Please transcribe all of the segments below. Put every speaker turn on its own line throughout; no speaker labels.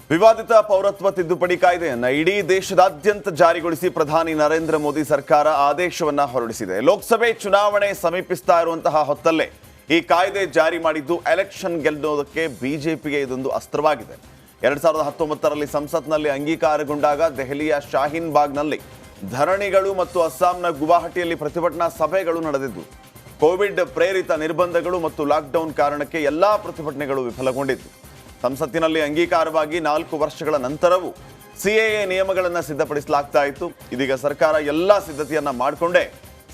ವಿವಾದಿತ ಪೌರತ್ವ ತಿದ್ದುಪಡಿ ಕಾಯ್ದೆಯನ್ನು ಇಡೀ ದೇಶದಾದ್ಯಂತ ಜಾರಿಗೊಳಿಸಿ ಪ್ರಧಾನಿ ನರೇಂದ್ರ ಮೋದಿ ಸರ್ಕಾರ ಆದೇಶವನ್ನ ಹೊರಡಿಸಿದೆ. ಲೋಕಸಭೆ ಚುನಾವಣೆ ಸಮೀಪಿಸ್ತಾ ಇರುವಂತಹ ಹೊತ್ತಲ್ಲೇ ಈ ಕಾಯ್ದೆ ಜಾರಿ ಮಾಡಿದ್ದು ಎಲೆಕ್ಷನ್ ಗೆಲ್ಲೋದಕ್ಕೆ ಬಿಜೆಪಿಗೆ ಇದೊಂದು ಅಸ್ತ್ರವಾಗಿದೆ. 2019ರಲ್ಲಿ ಸಂಸತ್ನಲ್ಲಿ ಅಂಗೀಕಾರಗೊಂಡಾಗ ದೆಹಲಿಯ ಶಾಹೀನ್ ಬಾಗ್ನಲ್ಲಿ ಧರಣಿಗಳು ಮತ್ತು ಅಸ್ಸಾಂನ ಗುವಾಹಟಿಯಲ್ಲಿ ಪ್ರತಿಭಟನಾ ಸಭೆಗಳು ನಡೆದಿದ್ದು. ಕೋವಿಡ್ ಪ್ರೇರಿತ ನಿರ್ಬಂಧಗಳು ಮತ್ತು ಲಾಕ್ಡೌನ್ ಕಾರಣಕ್ಕೆ ಎಲ್ಲಾ ಪ್ರತಿಭಟನೆಗಳು ವಿಫಲಗೊಂಡಿದ್ದು. ಸಂಸತ್ತಿನಲ್ಲಿ ಅಂಗೀಕಾರವಾಗಿ 4 ವರ್ಷಗಳ ನಂತರವೂ ಸಿಎಎ ನಿಯಮಗಳನ್ನು ಸಿದ್ಧಪಡಿಸಲಾಗ್ತಾ ಇತ್ತು. ಇದೀಗ ಸರ್ಕಾರ ಎಲ್ಲ ಸಿದ್ಧತೆಯನ್ನ ಮಾಡಿಕೊಂಡೇ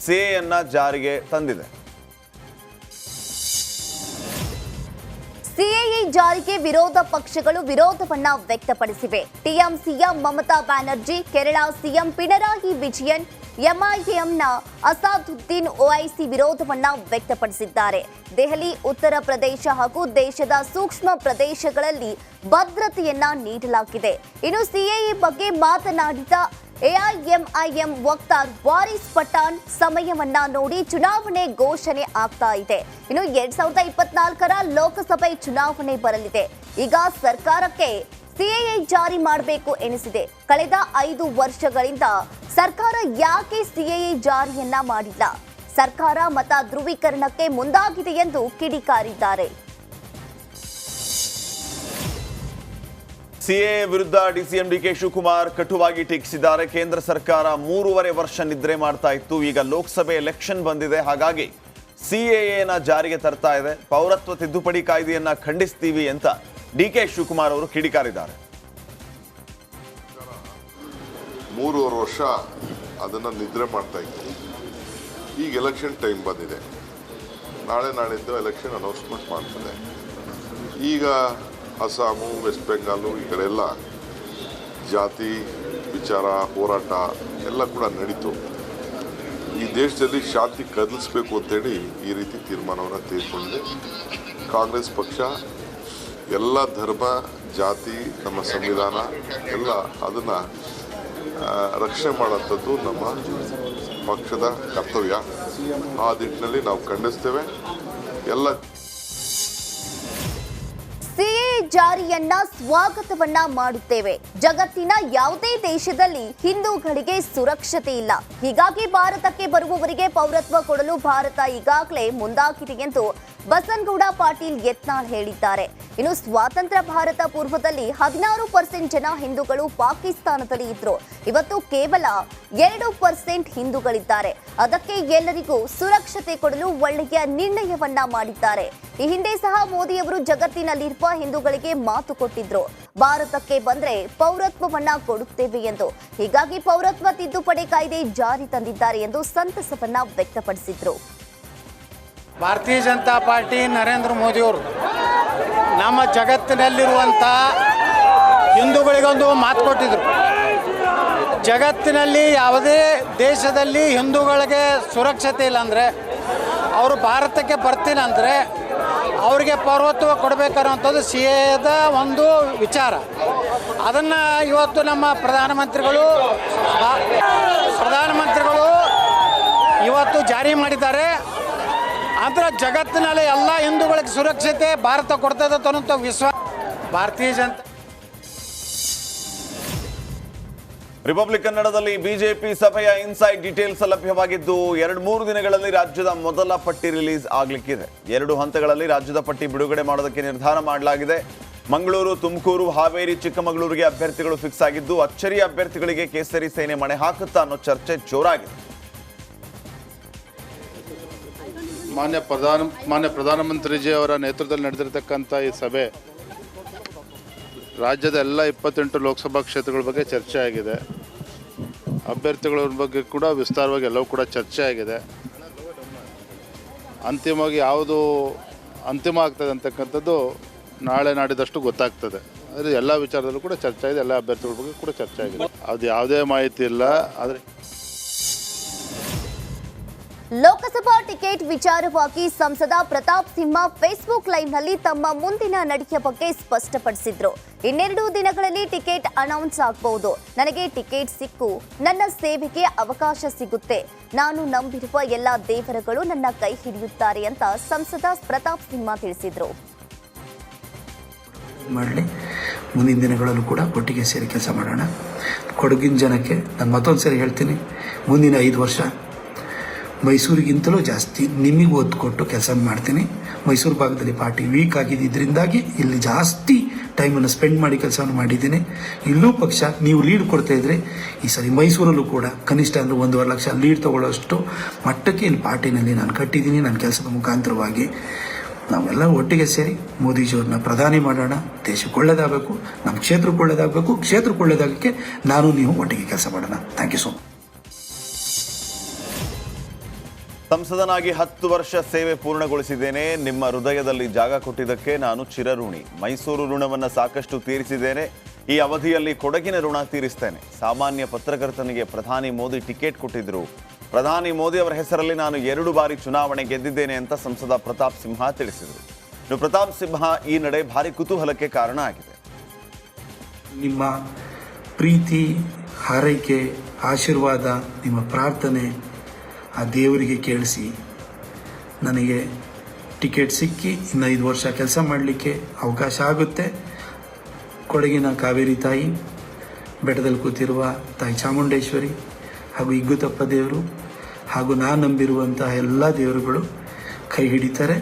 ಸಿಎಎನ್ನ ಜಾರಿಗೆ ತಂದಿದೆ.
ಸಿಎಎ ಜಾರಿಗೆ ವಿರೋಧ ಪಕ್ಷಗಳು ವಿರೋಧವನ್ನ ವ್ಯಕ್ತಪಡಿಸಿವೆ. ಟಿಎಂಸಿಯ ಮಮತಾ ಬ್ಯಾನರ್ಜಿ, ಕೇರಳ ಸಿಎಂ ಪಿಣರಾಯಿ ವಿಜಯನ್, ಎಂಐಎಂನ ಅಸಾದುದ್ದೀನ್ ಒವೈಸಿ ವಿರೋಧವನ್ನ ವ್ಯಕ್ತಪಡಿಸಿದ್ದಾರೆ. ದೆಹಲಿ, ಉತ್ತರ ಪ್ರದೇಶ ಹಾಗೂ ದೇಶದ ಸೂಕ್ಷ್ಮ ಪ್ರದೇಶಗಳಲ್ಲಿ ಭದ್ರತೆಯನ್ನ ನೀಡಲಾಗಿದೆ. ಇನ್ನು ಸಿಎಎ ಬಗ್ಗೆ ಮಾತನಾಡಿದ ಎಐಎಂಐಎಂ ವಕ್ತಾರ್ ವಾರಿಸ್ ಪಠಾಣ್, ಸಮಯವನ್ನ ನೋಡಿ ಚುನಾವಣೆ ಘೋಷಣೆ ಆಗ್ತಾ ಇದೆ. ಇನ್ನು 2024ರ ಲೋಕಸಭೆ ಚುನಾವಣೆ ಬರಲಿದೆ. ಈಗ ಸರ್ಕಾರಕ್ಕೆ ಸಿಎಎ ಜಾರಿ ಮಾಡಬೇಕು ಎನಿಸಿದೆ. ಕಳೆದ 5 ವರ್ಷಗಳಿಂದ ಸರ್ಕಾರ ಯಾಕೆ ಸಿಎಎ ಜಾರಿಯನ್ನ ಮಾಡಿಲ್ಲ? ಸರ್ಕಾರ ಮತ ಧ್ರುವೀಕರಣಕ್ಕೆ ಮುಂದಾಗಿದೆ ಎಂದು ಕಿಡಿಕಾರಿದ್ದಾರೆ.
ಸಿಎಎ ವಿರುದ್ಧ ಡಿಸಿಎಂ ಡಿಕೆ ಶಿವಕುಮಾರ್ ಕಟುವಾಗಿ ಟೀಕಿಸಿದ್ದಾರೆ. ಕೇಂದ್ರ ಸರ್ಕಾರ 3.5 ವರ್ಷ ನಿದ್ರೆ ಮಾಡ್ತಾ ಇತ್ತು. ಈಗ ಲೋಕಸಭೆ ಎಲೆಕ್ಷನ್ ಬಂದಿದೆ, ಹಾಗಾಗಿ ಸಿಎಎನ ಜಾರಿಗೆ ತರ್ತಾ ಇದೆ. ಪೌರತ್ವ ತಿದ್ದುಪಡಿ ಕಾಯ್ದೆಯನ್ನ ಖಂಡಿಸ್ತೀವಿ ಅಂತ ಡಿಕೆ ಶಿವಕುಮಾರ್ ಅವರು ಕಿಡಿಕಾರಿದ್ದಾರೆ.
3.5 ವರ್ಷ ಅದನ್ನು ನಿದ್ರೆ ಮಾಡ್ತಾ ಇತ್ತು. ಈಗ ಎಲೆಕ್ಷನ್ ಟೈಮ್ ಬಂದಿದೆ. ನಾಳಿದ್ದು ಎಲೆಕ್ಷನ್ ಅನೌನ್ಸ್ಮೆಂಟ್ ಮಾಡ್ತಾರೆ. ಈಗ ಅಸ್ಸಾಮು, ವೆಸ್ಟ್ ಬೆಂಗಾಲು ಈ ಕಡೆ ಎಲ್ಲ ಜಾತಿ ವಿಚಾರ ಹೋರಾಟ ಎಲ್ಲ ಕೂಡ ನಡೀತು. ಈ ದೇಶದಲ್ಲಿ ಶಾಂತಿ ಕದಲಿಸ್ಬೇಕು ಅಂತೇಳಿ ಈ ರೀತಿ ತೀರ್ಮಾನವನ್ನು ತೆಗೆದುಕೊಂಡಿದೆ. ಕಾಂಗ್ರೆಸ್ ಪಕ್ಷ ಎಲ್ಲ ಧರ್ಮ, ಜಾತಿ, ನಮ್ಮ ಸಂವಿಧಾನ ಎಲ್ಲ ಅದನ್ನು ರಕ್ಷಣೆ ಮಾಡೋಂಥದ್ದು ನಮ್ಮ ಪಕ್ಷದ ಕರ್ತವ್ಯ. ಆ ನಿಟ್ಟಿನಲ್ಲಿ ನಾವು ಖಂಡಿಸ್ತೇವೆ. ಎಲ್ಲ
ಸಿಎಎ ಜಾರಿಯನ್ನ ಸ್ವಾಗತವನ್ನ ಮಾಡುತ್ತೇವೆ. ಜಗತ್ತಿನ ಯಾವುದೇ ದೇಶದಲ್ಲಿ ಹಿಂದೂಗಳಿಗೆ ಸುರಕ್ಷತೆ ಇಲ್ಲ. ಹೀಗಾಗಿ ಭಾರತಕ್ಕೆ ಬರುವವರಿಗೆ ಪೌರತ್ವ ಕೊಡಲು ಭಾರತ ಈಗಾಗಲೇ ಮುಂದಾಗಿದೆ ಎಂದು ಬಸನಗೌಡ ಪಾಟೀಲ್ ಯತ್ನಾಳ್ ಹೇಳಿದ್ದಾರೆ. ಇನ್ನು ಸ್ವಾತಂತ್ರ್ಯ ಭಾರತ ಪೂರ್ವದಲ್ಲಿ 16% ಜನ ಹಿಂದೂಗಳು ಪಾಕಿಸ್ತಾನದಲ್ಲಿ ಇದ್ರು. ಇವತ್ತು ಕೇವಲ 2% ಹಿಂದೂಗಳಿದ್ದಾರೆ. ಅದಕ್ಕೆ ಎಲ್ಲರಿಗೂ ಸುರಕ್ಷತೆ ಕೊಡಲು ಒಳ್ಳೆಯ ನಿರ್ಣಯವನ್ನ ಮಾಡಿದ್ದಾರೆ. ಈ ಹಿಂದೆ ಸಹ ಮೋದಿಯವರು ಜಗತ್ತಿನಲ್ಲಿರುವ ಹಿಂದೂಗಳಿಗೆ ಮಾತು ಕೊಟ್ಟಿದ್ರು, ಭಾರತಕ್ಕೆ ಬಂದ್ರೆ ಪೌರತ್ವವನ್ನ ಕೊಡುತ್ತೇವೆ ಎಂದು. ಹೀಗಾಗಿ ಪೌರತ್ವ ತಿದ್ದುಪಡಿ ಕಾಯ್ದೆ ಜಾರಿ ತಂದಿದ್ದಾರೆ ಎಂದು ಸಂತಸವನ್ನ ವ್ಯಕ್ತಪಡಿಸಿದ್ರು.
ಭಾರತೀಯ ಜನತಾ ಪಾರ್ಟಿ ನರೇಂದ್ರ ಮೋದಿಯವರು ನಮ್ಮ ಜಗತ್ತಿನಲ್ಲಿರುವಂಥ ಹಿಂದೂಗಳಿಗೊಂದು ಮಾತು ಕೊಟ್ಟಿದ್ರು. ಜಗತ್ತಿನಲ್ಲಿ ಯಾವುದೇ ದೇಶದಲ್ಲಿ ಹಿಂದೂಗಳಿಗೆ ಸುರಕ್ಷತೆ ಇಲ್ಲ ಅಂದರೆ ಅವರು ಭಾರತಕ್ಕೆ ಬರ್ತೀನಂದರೆ ಅವರಿಗೆ ಪೌರತ್ವ ಕೊಡಬೇಕನ್ನುವಂಥದ್ದು ಸಿಎದ ಒಂದು ವಿಚಾರ. ಅದನ್ನು ಇವತ್ತು ನಮ್ಮ ಪ್ರಧಾನಮಂತ್ರಿಗಳು ಇವತ್ತು ಜಾರಿ ಮಾಡಿದ್ದಾರೆ. ಆದರೆ ಜಗತ್ತಿನಲ್ಲಿ ಎಲ್ಲ ಹಿಂದೂಗಳಿಗೆ ಸುರಕ್ಷತೆ ಭಾರತ ಕೊಡ್ತದೆ ಅನ್ನೋ ವಿಶ್ವಾಸ ಭಾರತೀಯ ಜನತಾ.
ರಿಪಬ್ಲಿಕ್ ಕನ್ನಡದಲ್ಲಿ ಬಿಜೆಪಿ ಸಭೆಯ ಇನ್ಸೈಡ್ ಡೀಟೇಲ್ಸ್ ಲಭ್ಯವಾಗಿದ್ದು 2-3 ದಿನಗಳಲ್ಲಿ ರಾಜ್ಯದ ಮೊದಲ ಪಟ್ಟಿ ರಿಲೀಸ್ ಆಗಲಿಕ್ಕಿದೆ. 2 ಹಂತಗಳಲ್ಲಿ ರಾಜ್ಯದ ಪಟ್ಟಿ ಬಿಡುಗಡೆ ಮಾಡೋದಕ್ಕೆ ನಿರ್ಧಾರ ಮಾಡಲಾಗಿದೆ. ಮಂಗಳೂರು, ತುಮಕೂರು, ಹಾವೇರಿ, ಚಿಕ್ಕಮಗಳೂರಿಗೆ ಅಭ್ಯರ್ಥಿಗಳು ಫಿಕ್ಸ್ ಆಗಿದ್ದು, ಅಚ್ಚರಿ ಅಭ್ಯರ್ಥಿಗಳಿಗೆ ಕೇಸರಿ ಸೇನೆ ಮಣೆ ಹಾಕುತ್ತಾ ಅನ್ನೋ ಚರ್ಚೆ ಜೋರಾಗಿದೆ.
ಮಾನ್ಯ ಪ್ರಧಾನಮಂತ್ರಿಜಿ ಅವರ ನೇತೃತ್ವದಲ್ಲಿ ನಡೆದಿರತಕ್ಕಂಥ ಈ ಸಭೆ ರಾಜ್ಯದ ಎಲ್ಲ 28 ಲೋಕಸಭಾ ಕ್ಷೇತ್ರಗಳ ಬಗ್ಗೆ ಚರ್ಚೆ ಆಗಿದೆ. ಅಭ್ಯರ್ಥಿಗಳ ಬಗ್ಗೆ ಕೂಡ ವಿಸ್ತಾರವಾಗಿ ಎಲ್ಲವೂ ಕೂಡ ಚರ್ಚೆ ಆಗಿದೆ. ಅಂತಿಮವಾಗಿ ಯಾವುದು ಅಂತಿಮ ಆಗ್ತದೆ ಅಂತಕ್ಕಂಥದ್ದು ನಾಳೆ ನಾಡಿದಷ್ಟು ಗೊತ್ತಾಗ್ತದೆ. ಆದರೆ ಎಲ್ಲ ವಿಚಾರದಲ್ಲೂ ಕೂಡ ಚರ್ಚೆ ಆಗಿದೆ. ಎಲ್ಲ ಅಭ್ಯರ್ಥಿಗಳ ಬಗ್ಗೆ ಕೂಡ ಚರ್ಚೆ ಆಗಿದೆ. ಅದು ಯಾವುದೇ ಮಾಹಿತಿ ಇಲ್ಲ. ಆದರೆ
ಲೋಕಸಭಾ ಟಿಕೆಟ್ ವಿಚಾರವಾಗಿ ಸಂಸದ ಪ್ರತಾಪ್ ಸಿಂಹ ಫೇಸ್ಬುಕ್ ಲೈವ್ನಲ್ಲಿ ತಮ್ಮ ಮುಂದಿನ ನಡೆಯ ಬಗ್ಗೆ ಸ್ಪಷ್ಟಪಡಿಸಿದ್ರು. 2 ದಿನಗಳಲ್ಲಿ ಟಿಕೆಟ್ ಅನೌನ್ಸ್ ಆಗಬಹುದು. ನನಗೆ ಟಿಕೆಟ್ ಸಿಕ್ಕು ನನ್ನ ಸೇವೆಗೆ ಅವಕಾಶ ಸಿಗುತ್ತೆ. ನಾನು ನಂಬಿರುವ ಎಲ್ಲ ದೇವರುಗಳು ನನ್ನ ಕೈ ಹಿಡಿಯುತ್ತಾರೆ ಅಂತ ಸಂಸದ ಪ್ರತಾಪ್ ಸಿಂಹ ತಿಳಿಸಿದ್ರು.
ಮುಂದಿನ ದಿನಗಳಲ್ಲೂ ಕೂಡ ಒಟ್ಟಿಗೆ ಸೇರಿ ಕೆಲಸ ಮಾಡೋಣ. ಕೊಡಗಿನ ಜನಕ್ಕೆ ನಾನು ಮತ್ತೊಂದು ಸರಿ ಹೇಳ್ತೀನಿ, ಮುಂದಿನ 5 ವರ್ಷ ಮೈಸೂರಿಗಿಂತಲೂ ಜಾಸ್ತಿ ನಿಮಗೆ ಒತ್ತು ಕೊಟ್ಟು ಕೆಲಸ ಮಾಡ್ತೀನಿ. ಮೈಸೂರು ಭಾಗದಲ್ಲಿ ಪಾರ್ಟಿ ವೀಕ್ ಆಗಿದ್ದರಿಂದಾಗಿ ಇಲ್ಲಿ ಜಾಸ್ತಿ ಟೈಮನ್ನು ಸ್ಪೆಂಡ್ ಮಾಡಿ ಕೆಲಸವನ್ನು ಮಾಡಿದ್ದೀನಿ. ಇಲ್ಲೂ ಪಕ್ಷ ನೀವು ಲೀಡ್ ಕೊಡ್ತಾ ಇದ್ರೆ ಈ ಸರಿ ಮೈಸೂರಲ್ಲೂ ಕೂಡ ಕನಿಷ್ಠ ಅಂದರೆ 1.5 ಲಕ್ಷ ಲೀಡ್ ತೊಗೊಳ್ಳೋಷ್ಟು ಮಟ್ಟಕ್ಕೆ ಇಲ್ಲಿ ಪಾರ್ಟಿನಲ್ಲಿ ನಾನು ಕಟ್ಟಿದ್ದೀನಿ. ನನ್ನ ಕೆಲಸದ ಮುಖಾಂತರವಾಗಿ ನಾವೆಲ್ಲ ಒಟ್ಟಿಗೆ ಸೇರಿ ಮೋದಿಜಿಯವ್ರನ್ನ ಪ್ರಧಾನಿ ಮಾಡೋಣ. ದೇಶಕ್ಕೆ ಒಳ್ಳೇದಾಗಬೇಕು, ನಮ್ಮ ಕ್ಷೇತ್ರಕ್ಕೆ ಒಳ್ಳೇದಾಗಬೇಕು, ಕ್ಷೇತ್ರಕ್ಕೆ ಒಳ್ಳೇದಾಗಕ್ಕೆ ನಾನು ನೀವು ಒಟ್ಟಿಗೆ ಕೆಲಸ ಮಾಡೋಣ. Thank you so much.
ಸಂಸದನಾಗಿ 10 ವರ್ಷ ಸೇವೆ ಪೂರ್ಣಗೊಳಿಸಿದ್ದೇನೆ. ನಿಮ್ಮ ಹೃದಯದಲ್ಲಿ ಜಾಗ ಕೊಟ್ಟಿದ್ದಕ್ಕೆ ನಾನು ಚಿರಋಣಿ. ಮೈಸೂರು ಋಣವನ್ನು ಸಾಕಷ್ಟು ತೀರಿಸಿದ್ದೇನೆ. ಈ ಅವಧಿಯಲ್ಲಿ ಕೊಡಗಿನ ಋಣ ತೀರಿಸ್ತೇನೆ. ಸಾಮಾನ್ಯ ಪತ್ರಕರ್ತನಿಗೆ ಪ್ರಧಾನಿ ಮೋದಿ ಟಿಕೆಟ್ ಕೊಟ್ಟಿದ್ರು. ಪ್ರಧಾನಿ ಮೋದಿ ಅವರ ಹೆಸರಲ್ಲಿ ನಾನು 2 ಬಾರಿ ಚುನಾವಣೆ ಗೆದ್ದಿದ್ದೇನೆ ಅಂತ ಸಂಸದ ಪ್ರತಾಪ್ ಸಿಂಹ ತಿಳಿಸಿದರು. ಇನ್ನು ಪ್ರತಾಪ್ ಸಿಂಹ ಈ ನಡೆ ಭಾರಿ ಕುತೂಹಲಕ್ಕೆ ಕಾರಣ ಆಗಿದೆ.
ನಿಮ್ಮ ಪ್ರೀತಿ, ಹಾರೈಕೆ, ಆಶೀರ್ವಾದ, ನಿಮ್ಮ ಪ್ರಾರ್ಥನೆ ಆ ದೇವರಿಗೆ ಕೇಳಿಸಿ ನನಗೆ ಟಿಕೆಟ್ ಸಿಕ್ಕಿ ಇನ್ನು 5 ವರ್ಷ ಕೆಲಸ ಮಾಡಲಿಕ್ಕೆ ಅವಕಾಶ ಆಗುತ್ತೆ. ಕೊಡಗಿನ ಕಾವೇರಿ ತಾಯಿ, ಬೆಟ್ಟದಲ್ಲಿ ಕೂತಿರುವ ತಾಯಿ ಚಾಮುಂಡೇಶ್ವರಿ ಹಾಗೂ ಇಗ್ಗುತಪ್ಪ ದೇವರು ಹಾಗೂ ನಾನು ನಂಬಿರುವಂತಹ ಎಲ್ಲ ದೇವರುಗಳು ಕೈ ಹಿಡಿತಾರೆ.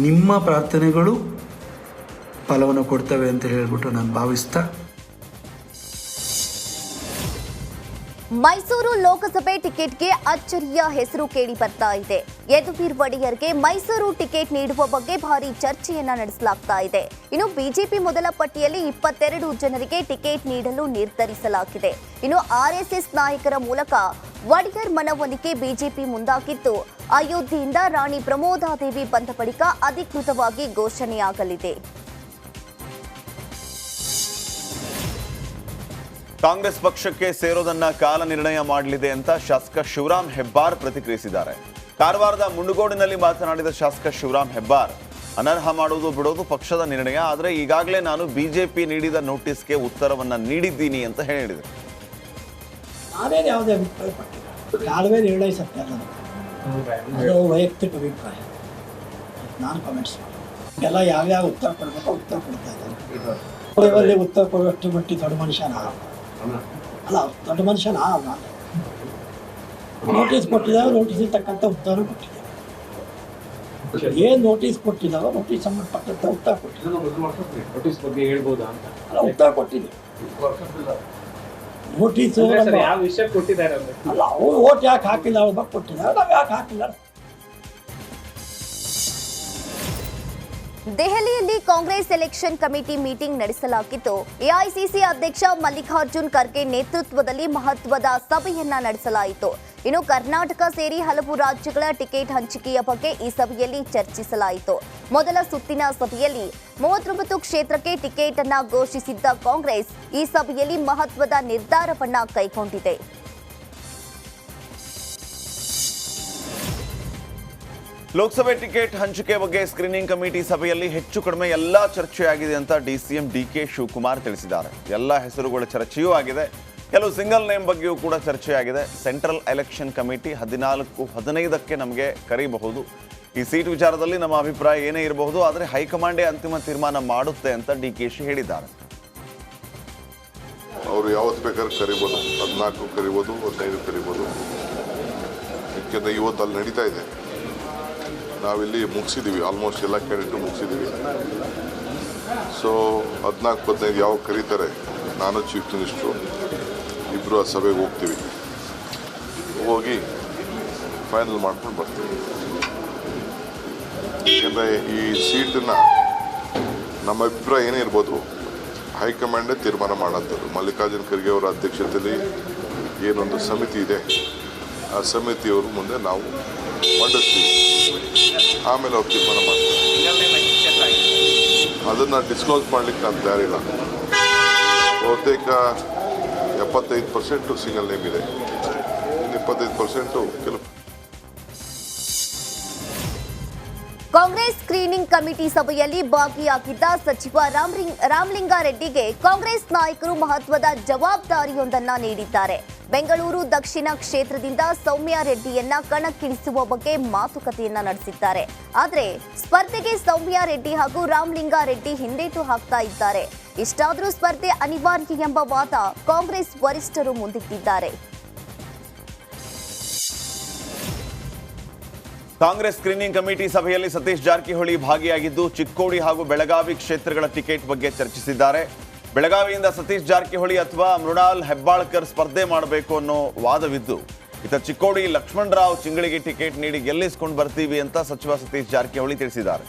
ನಿಮ್ಮ ಪ್ರಾರ್ಥನೆಗಳು ಫಲವನ್ನು ಕೊಡ್ತವೆ ಅಂತ ಹೇಳಿಬಿಟ್ಟು ನಾನು ಭಾವಿಸ್ತಾ,
ಮೈಸೂರು ಲೋಕಸಭೆ ಟಿಕೆಟ್ಗೆ ಅಚ್ಚರಿಯ ಹೆಸರು ಕೇಳಿ ಬರ್ತಾ ಇದೆ. ಯದುವೀರ್ ಒಡೆಯರ್ಗೆ ಮೈಸೂರು ಟಿಕೆಟ್ ನೀಡುವ ಬಗ್ಗೆ ಭಾರಿ ಚರ್ಚೆಯನ್ನ ನಡೆಸಲಾಗ್ತಾ ಇದೆ. ಇನ್ನು ಬಿಜೆಪಿ ಮೊದಲ ಪಟ್ಟಿಯಲ್ಲಿ 22 ಜನರಿಗೆ ಟಿಕೆಟ್ ನೀಡಲು ನಿರ್ಧರಿಸಲಾಗಿದೆ. ಇನ್ನು ಆರ್ಎಸ್ಎಸ್ ನಾಯಕರ ಮೂಲಕ ಒಡೆಯರ್ ಮನವೊಲಿಕೆ ಬಿಜೆಪಿ ಮುಂದಾಗಿದ್ದು, ಅಯೋಧ್ಯೆಯಿಂದ ರಾಣಿ ಪ್ರಮೋದಾದೇವಿ ಬಂದ ಬಳಿಕ ಅಧಿಕೃತವಾಗಿ ಘೋಷಣೆಯಾಗಲಿದೆ.
ಕಾಂಗ್ರೆಸ್ ಪಕ್ಷಕ್ಕೆ ಸೇರೋದನ್ನ ಕಾಲ ನಿರ್ಣಯ ಮಾಡಲಿದೆ ಅಂತ ಶಾಸಕ ಶಿವರಾಮ್ ಹೆಬ್ಬಾರ್ ಪ್ರತಿಕ್ರಿಯಿಸಿದ್ದಾರೆ. ಕಾರವಾರದ ಮುಂಡಗೋಡಿನಲ್ಲಿ ಮಾತನಾಡಿದ ಶಾಸಕ ಶಿವರಾಮ್ ಹೆಬ್ಬಾರ್, ಅನರ್ಹ ಮಾಡುವುದು ಬಿಡೋದು ಪಕ್ಷದ ನಿರ್ಣಯ, ಆದರೆ ಈಗಾಗಲೇ ನಾನು ಬಿಜೆಪಿ ನೀಡಿದ ನೋಟಿಸ್ಗೆ ಉತ್ತರವನ್ನ ನೀಡಿದ್ದೀನಿ ಅಂತ ಹೇಳಿದರು.
ನಾವೇನು ಯಾವುದೇ ಅಭಿಪ್ರಾಯ ಪಟ್ಟಿಲ್ಲ. ಕಾಲವೇ ನಿರ್ಣಯಿಸುತ್ತೆ ಅಲ್ಲ, ಅದು ವೈಯಕ್ತಿಕ ಅಭಿಪ್ರಾಯ. ನಾನು ಕಮೆಂಟ್ಸ್ ಎಲ್ಲ ಯಾವ್ಯಾವ ಉತ್ತರ ಕೊಡಬೇಕೋ ಉತ್ತರ ಕೊಡ್ತಾ ಇದ್ದಾರೆ. ಉತ್ತರ ಕೊಡುವಷ್ಟು ಮಟ್ಟಿ ದೊಡ್ಡ ಮನುಷ್ಯನ ಅಲ್ಲ, ದೊಡ್ಡ ಮನುಷ್ಯನ ಅಲ್ಲ. ನೋಟಿಸ್ ಕೊಟ್ಟಿದ್ದಾವೆ, ನೋಟಿಸ್ ಇರ್ತಕ್ಕಂಥ ಉತ್ತರ ಕೊಟ್ಟಿದ್ದೇವೆ. ಏನು ನೋಟಿಸ್ ಕೊಟ್ಟಿದ್ದಾವೆ, ನೋಟಿಸ್ ಸಂಬಂಧಪಟ್ಟಂತ ಉತ್ತರ ಕೊಟ್ಟಿದ್ದೇವೆ. ಅಲ್ಲ, ಉತ್ತರ ಕೊಟ್ಟಿದ್ದೀವಿ. ನೋಟಿಸು ಅಲ್ಲ, ಅವ್ರು ಓಟ್ ಯಾಕೆ ಹಾಕಿಲ್ಲ ಅವ್ರ ಬಗ್ಗೆ ಕೊಟ್ಟಿದ್ದಾರೆ, ನಾವು ಯಾಕೆ ಹಾಕಿಲ್ಲ.
ದೆಹಲಿಯಲ್ಲಿ ಕಾಂಗ್ರೆಸ್ ಎಲೆಕ್ಷನ್ ಕಮಿಟಿ ಮೀಟಿಂಗ್ ನಡೆಸಲಾಗಿದ್ದು, ಎಐಸಿಸಿ ಅಧ್ಯಕ್ಷ ಮಲ್ಲಿಕಾರ್ಜುನ್ ಖರ್ಗೆ ನೇತೃತ್ವದಲ್ಲಿ ಮಹತ್ವದ ಸಭೆಯನ್ನ ನಡೆಸಲಾಯಿತು. ಇನ್ನು ಕರ್ನಾಟಕ ಸೇರಿ ಹಲವು ರಾಜ್ಯಗಳ ಟಿಕೆಟ್ ಹಂಚಿಕೆಯ ಬಗ್ಗೆ ಈ ಸಭೆಯಲ್ಲಿ ಚರ್ಚಿಸಲಾಯಿತು. ಮೊದಲ ಸುತ್ತಿನ ಸಭೆಯಲ್ಲಿ 39 ಕ್ಷೇತ್ರಕ್ಕೆ ಟಿಕೆಟ್ ಅನ್ನ ಘೋಷಿಸಿದ್ದ ಕಾಂಗ್ರೆಸ್ ಈ ಸಭೆಯಲ್ಲಿ ಮಹತ್ವದ ನಿರ್ಧಾರವನ್ನ ಕೈಗೊಂಡಿದೆ.
ಲೋಕಸಭೆ ಟಿಕೆಟ್ ಹಂಚಿಕೆ ಬಗ್ಗೆ ಸ್ಕ್ರೀನಿಂಗ್ ಕಮಿಟಿ ಸಭೆಯಲ್ಲಿ ಹೆಚ್ಚು ಕಡಿಮೆ ಎಲ್ಲಾ ಚರ್ಚೆಯಾಗಿದೆ ಅಂತ ಡಿಸಿಎಂ ಡಿಕೆ ಶಿವಕುಮಾರ್ ತಿಳಿಸಿದ್ದಾರೆ. ಎಲ್ಲ ಹೆಸರುಗಳ ಚರ್ಚೆಯೂ ಆಗಿದೆ. ಕೆಲವು ಸಿಂಗಲ್ ನೇಮ್ ಬಗ್ಗೆಯೂ ಕೂಡ ಚರ್ಚೆಯಾಗಿದೆ. ಸೆಂಟ್ರಲ್ ಎಲೆಕ್ಷನ್ ಕಮಿಟಿ 14-15ಕ್ಕೆ ನಮಗೆ ಕರೀಬಹುದು. ಈ ಸೀಟ್ ವಿಚಾರದಲ್ಲಿ ನಮ್ಮ ಅಭಿಪ್ರಾಯ ಏನೇ ಇರಬಹುದು, ಆದರೆ ಹೈಕಮಾಂಡೇ ಅಂತಿಮ ತೀರ್ಮಾನ ಮಾಡುತ್ತೆ ಅಂತ ಡಿಕೆಶಿ ಹೇಳಿದ್ದಾರೆ.
ಅವರು ಯಾವತ್ತು ಬೇಕಾದ್ರೆ ಕರಿಬೋದು, 14 ಕರಿಬೋದು, 15 ಕರಿಬೋದು. ಯಾಕೆಂದರೆ ಇವತ್ತು ಅಲ್ಲಿ ನಡೀತಾ ಇದೆ. ನಾವಿಲ್ಲಿ ಮುಗಿಸಿದ್ದೀವಿ, ಆಲ್ಮೋಸ್ಟ್ ಎಲ್ಲ ಕ್ಯಾಂಡಿಡೇಟು ಮುಗಿಸಿದ್ದೀವಿ. ಸೊ 14-15 ಯಾವಾಗ ಕರೀತಾರೆ, ನಾನು ಚೀಫ್ ಮಿನಿಸ್ಟ್ರು ಇಬ್ಬರು ಆ ಸಭೆಗೆ ಹೋಗ್ತೀವಿ. ಹೋಗಿ ಫೈನಲ್ ಮಾಡ್ಕೊಂಡು ಬರ್ತೀವಿ. ಯಾಕೆಂದರೆ ಈ ಸೀಟನ್ನು ನಮ್ಮ ಅಭಿಪ್ರಾಯ ಏನೇ ಇರ್ಬೋದು, ಹೈಕಮಾಂಡೇ ತೀರ್ಮಾನ ಮಾಡೋಂಥದ್ದು. ಮಲ್ಲಿಕಾರ್ಜುನ್ ಖರ್ಗೆ ಅವರ ಅಧ್ಯಕ್ಷತೆಯಲ್ಲಿ ಏನೊಂದು ಸಮಿತಿ ಇದೆ, ಆ ಸಮಿತಿಯವ್ರ ಮುಂದೆ ನಾವು ಮಂಡಿಸ್ತೀವಿ. ಆಮೇಲೆ ಅವ್ರು ತೀರ್ಮಾನ ಮಾಡ್ತಾರೆ. ಅದನ್ನು ಡಿಸ್ಕ್ಲೋಸ್ ಮಾಡಲಿಕ್ಕೆ ನಾನು ತಯಾರಿಲ್ಲ. ಬಹುತೇಕ 75% ಸಿಂಗಲ್ ನೇಮ್ ಇದೆ, ಇನ್ನು 25% ಕೆಲವು.
ಕಾಂಗ್ರೆಸ್ ಸ್ಕ್ರೀನಿಂಗ್ ಕಮಿಟಿ ಸಭೆಯಲ್ಲಿ ಭಾಗಿಯಾಗಿದ್ದ ಸಚಿವ ರಾಮಲಿಂಗಾರೆಡ್ಡಿಗೆ ಕಾಂಗ್ರೆಸ್ ನಾಯಕರು ಮಹತ್ವದ ಜವಾಬ್ದಾರಿಯೊಂದನ್ನ ನೀಡಿದ್ದಾರೆ. ಬೆಂಗಳೂರು ದಕ್ಷಿಣ ಕ್ಷೇತ್ರದಿಂದ ಸೌಮ್ಯ ರೆಡ್ಡಿಯನ್ನ ಕಣಕ್ಕಿಳಿಸುವ ಬಗ್ಗೆ ಮಾತುಕತೆಯನ್ನ ನಡೆಸಿದ್ದಾರೆ. ಆದರೆ ಸ್ಪರ್ಧೆಗೆ ಸೌಮ್ಯ ರೆಡ್ಡಿ ಹಾಗೂ ರಾಮಲಿಂಗಾರೆಡ್ಡಿ ಹಿಂದೇಟು ಹಾಕ್ತಾ ಇದ್ದಾರೆ. ಇಷ್ಟಾದರೂ ಸ್ಪರ್ಧೆ ಅನಿವಾರ್ಯ ಎಂಬ ವಾದ ಕಾಂಗ್ರೆಸ್ ವರಿಷ್ಠರು ಮುಂದಿಟ್ಟಿದ್ದಾರೆ.
ಕಾಂಗ್ರೆಸ್ ಸ್ಕ್ರೀನಿಂಗ್ ಕಮಿಟಿ ಸಭೆಯಲ್ಲಿ ಸತೀಶ್ ಜಾರಕಿಹೊಳಿ ಭಾಗಿಯಾಗಿದ್ದು ಚಿಕ್ಕೋಡಿ ಹಾಗೂ ಬೆಳಗಾವಿ ಕ್ಷೇತ್ರಗಳ ಟಿಕೆಟ್ ಬಗ್ಗೆ ಚರ್ಚಿಸಿದ್ದಾರೆ. ಬೆಳಗಾವಿಯಿಂದ ಸತೀಶ್ ಜಾರಕಿಹೊಳಿ ಅಥವಾ ಮೃಣಾಲ್ ಹೆಬ್ಬಾಳ್ಕರ್ ಸ್ಪರ್ಧೆ ಮಾಡಬೇಕು ಅನ್ನೋ ವಾದವಿದ್ದು, ಇತ್ತ ಚಿಕ್ಕೋಡಿ ಲಕ್ಷ್ಮಣರಾವ್ ಚಿಂಗಳಿಗೆ ಟಿಕೆಟ್ ನೀಡಿ ಗೆಲ್ಲಿಸಿಕೊಂಡು ಬರ್ತೀವಿ ಅಂತ ಸಚಿವ ಸತೀಶ್ ಜಾರಕಿಹೊಳಿ ತಿಳಿಸಿದ್ದಾರೆ.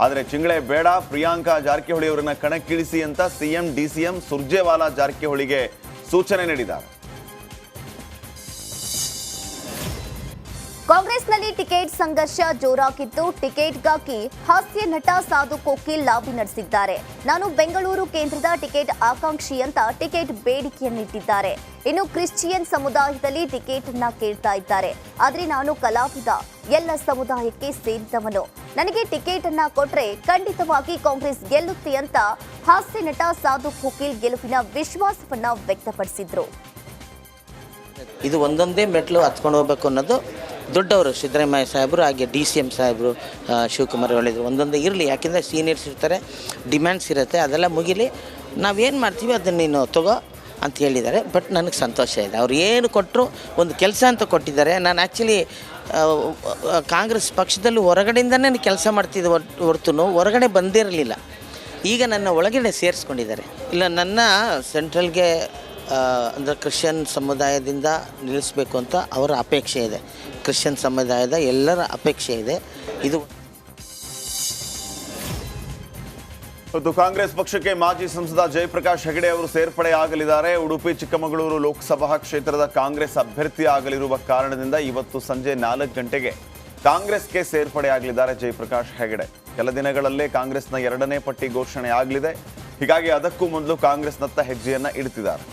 ಆದರೆ ಚಿಂಗಳೆ ಬೇಡ, ಪ್ರಿಯಾಂಕಾ ಜಾರಕಿಹೊಳಿ ಅವರನ್ನ ಕಣಕ್ಕಿಳಿಸಿ ಅಂತ ಸಿಎಂ ಡಿಸಿಎಂ ಸುರ್ಜೇವಾಲಾ ಜಾರಕಿಹೊಳಿಗೆ ಸೂಚನೆ ನೀಡಿದ್ದಾರೆ.
ಕಾಂಗ್ರೆಸ್ನಲ್ಲಿ ಟಿಕೆಟ್ ಸಂಘರ್ಷ ಜೋರಾಗಿದ್ದು, ಟಿಕೆಟ್ಗಾಗಿ ಹಾಸ್ಯ ನಟ ಸಾಧು ಕೋಕಿಲ್ ಲಾಬಿ ನಡೆಸಿದ್ದಾರೆ. ನಾನು ಬೆಂಗಳೂರು ಕೇಂದ್ರದ ಟಿಕೆಟ್ ಆಕಾಂಕ್ಷಿ ಅಂತ ಟಿಕೆಟ್ ಬೇಡಿಕೆಯನ್ನಿಟ್ಟಿದ್ದಾರೆ. ಇನ್ನು ಕ್ರಿಶ್ಚಿಯನ್ ಸಮುದಾಯದಲ್ಲಿ ಟಿಕೆಟ್ ಅನ್ನ ಕೇಳ್ತಾ ಇದ್ದಾರೆ. ಆದ್ರೆ ನಾನು ಕಲಾವಿದ, ಎಲ್ಲ ಸಮುದಾಯಕ್ಕೆ ಸೇರಿದವನು. ನನಗೆ ಟಿಕೆಟ್ ಅನ್ನ ಕೊಟ್ರೆ ಖಂಡಿತವಾಗಿ ಕಾಂಗ್ರೆಸ್ ಗೆಲ್ಲುತ್ತೆ ಅಂತ ಹಾಸ್ಯ ನಟ ಸಾಧು ಕೋಕಿಲ್ ಗೆಲುವಿನ ವಿಶ್ವಾಸವನ್ನ ವ್ಯಕ್ತಪಡಿಸಿದ್ರು.
ಇದು ಒಂದೊಂದೇ ಮೆಟ್ಲು ಹತ್ಕೊಂಡು ಹೋಗ್ಬೇಕು ಅನ್ನೋದು ದೊಡ್ಡವರು ಸಿದ್ದರಾಮಯ್ಯ ಸಾಹೇಬರು ಹಾಗೆ DCM ಸಾಹೇಬರು ಶಿವಕುಮಾರ್ ಹೇಳಿದರು. ಒಂದೊಂದೇ ಇರಲಿ, ಯಾಕೆಂದರೆ ಸೀನಿಯರ್ಸ್ ಇರ್ತಾರೆ, ಡಿಮ್ಯಾಂಡ್ಸ್ ಇರುತ್ತೆ, ಅದೆಲ್ಲ ಮುಗಿಲಿ, ನಾವೇನು ಮಾಡ್ತೀವಿ ಅದನ್ನು ನೀನು ತಗೋ ಅಂತ ಹೇಳಿದ್ದಾರೆ. ಬಟ್ ನನಗೆ ಸಂತೋಷ ಇದೆ. ಅವ್ರು ಏನು ಕೊಟ್ಟರು ಒಂದು ಕೆಲಸ ಅಂತ ಕೊಟ್ಟಿದ್ದಾರೆ. ನಾನು ಆ್ಯಕ್ಚುಲಿ ಕಾಂಗ್ರೆಸ್ ಪಕ್ಷದಲ್ಲಿ ಹೊರಗಡೆಯಿಂದನೇ ಕೆಲಸ ಮಾಡ್ತಿದ್ದೆ ಹೊರತು ಹೊರಗಡೆ ಬಂದಿರಲಿಲ್ಲ. ಈಗ ನನ್ನ ಒಳಗಡೆ ಸೇರಿಸ್ಕೊಂಡಿದ್ದಾರೆ. ಇಲ್ಲ, ನನ್ನ ಸೆಂಟ್ರಲ್ಗೆ ಅಂದರೆ ಕ್ರಿಶ್ಚಿಯನ್ ಸಮುದಾಯದಿಂದ ನಿಲ್ಲಿಸಬೇಕು ಅಂತ ಅವರ ಅಪೇಕ್ಷೆ ಇದೆ. ಕ್ರಿಶ್ಚಿಯನ್ ಸಮುದಾಯದ ಎಲ್ಲರ ಅಪೇಕ್ಷೆ ಇದೆ. ಇದು
ಕಾಂಗ್ರೆಸ್ ಪಕ್ಷಕ್ಕೆ ಮಾಜಿ ಸಂಸದ ಜಯಪ್ರಕಾಶ್ ಹೆಗಡೆ ಅವರು ಸೇರ್ಪಡೆ ಆಗಲಿದ್ದಾರೆ. ಉಡುಪಿ ಚಿಕ್ಕಮಗಳೂರು ಲೋಕಸಭಾ ಕ್ಷೇತ್ರದ ಕಾಂಗ್ರೆಸ್ ಅಭ್ಯರ್ಥಿ ಆಗಲಿರುವ ಕಾರಣದಿಂದ ಇವತ್ತು ಸಂಜೆ 4 ಗಂಟೆಗೆ ಕಾಂಗ್ರೆಸ್ಗೆ ಸೇರ್ಪಡೆ ಆಗಲಿದ್ದಾರೆ ಜಯಪ್ರಕಾಶ್ ಹೆಗಡೆ. ಕೆಲ ದಿನಗಳಲ್ಲೇ ಕಾಂಗ್ರೆಸ್ನ 2ನೇ ಪಟ್ಟಿ ಘೋಷಣೆ ಆಗಲಿದೆ. ಹೀಗಾಗಿ ಅದಕ್ಕೂ ಮೊದಲು ಕಾಂಗ್ರೆಸ್ನತ್ತ ಹೆಜ್ಜೆಯನ್ನ ಇಡ್ತಿದ್ದಾರೆ.